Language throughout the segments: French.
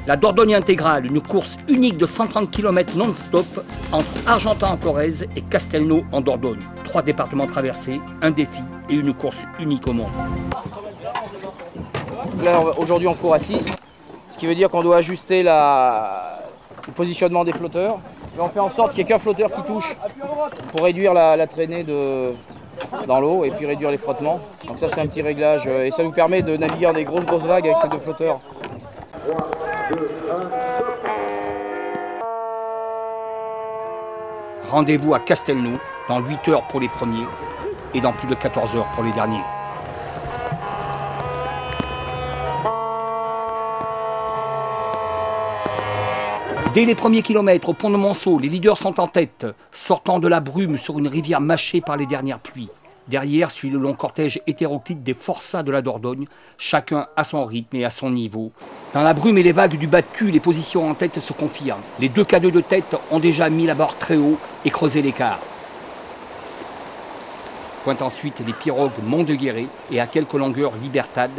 La Dordogne intégrale, une course unique de 130 km non-stop entre Argentan-en-Corrèze et Castelnau en Dordogne. 3 départements traversés, un défi et une course unique au monde. Là, aujourd'hui, on court à 6, ce qui veut dire qu'on doit ajuster le positionnement des flotteurs. Et on fait en sorte qu'il n'y ait qu'un flotteur qui touche pour réduire la traînée dans l'eau et puis réduire les frottements. Donc ça, c'est un petit réglage et ça nous permet de naviguer dans des grosses vagues avec ces 2 flotteurs. Rendez-vous à Castelnau dans 8 heures pour les premiers et dans plus de 14 heures pour les derniers. Dès les premiers kilomètres au pont de Monceau, les leaders sont en tête, sortant de la brume sur une rivière mâchée par les dernières pluies. Derrière suit le long cortège hétéroclite des forçats de la Dordogne, chacun à son rythme et à son niveau. Dans la brume et les vagues du battu, les positions en tête se confirment. Les 2 cadets de tête ont déjà mis la barre très haut et creusé l'écart. Pointent ensuite les pirogues Mont-de-Guéret et à quelques longueurs Libertad.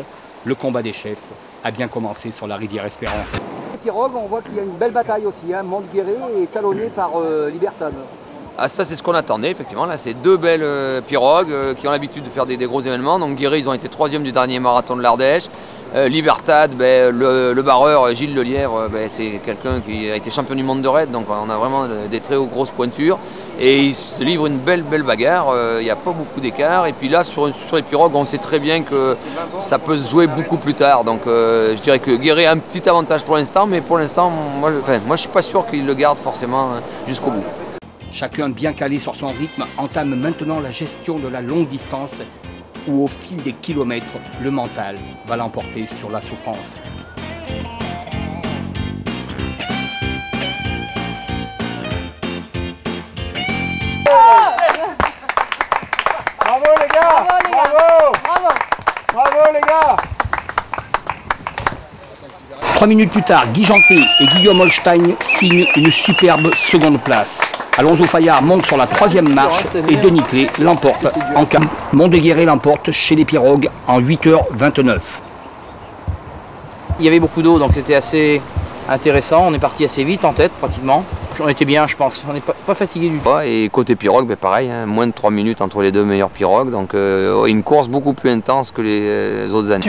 Le combat des chefs a bien commencé sur la rivière Espérance. Les pirogues, on voit qu'il y a une belle bataille aussi. Mont-de-Guéret est talonné par Libertad. Ah, ça c'est ce qu'on attendait effectivement, là c'est 2 belles pirogues qui ont l'habitude de faire des gros événements. Donc Guéret, ils ont été 3e du dernier marathon de l'Ardèche. Libertad, le barreur Gilles Lelièvre, c'est quelqu'un qui a été champion du monde de raid, donc on a vraiment des très grosses pointures. Et il se livre une belle bagarre, il n'y a pas beaucoup d'écart. Et puis là sur les pirogues, on sait très bien que ça peut se jouer beaucoup plus tard. Donc je dirais que Guéret a un petit avantage pour l'instant, mais pour l'instant, moi je ne suis pas sûr qu'il le garde forcément jusqu'au bout. Chacun bien calé sur son rythme entame maintenant la gestion de la longue distance où au fil des kilomètres, le mental va l'emporter sur la souffrance. Bravo les gars! Bravo les gars! 3 minutes plus tard, Guy Janté et Guillaume Holstein signent une superbe seconde place. Alonso Fayard monte sur la 3e marche et Denis Clé l'emporte en cas. Mont-de-Guéret l'emporte chez les pirogues en 8h29. Il y avait beaucoup d'eau, donc c'était assez intéressant. On est parti assez vite en tête pratiquement. On était bien, je pense. On n'est pas fatigué du tout. Et côté pirogue, pareil, moins de 3 minutes entre les 2 meilleures pirogues. Donc une course beaucoup plus intense que les autres années.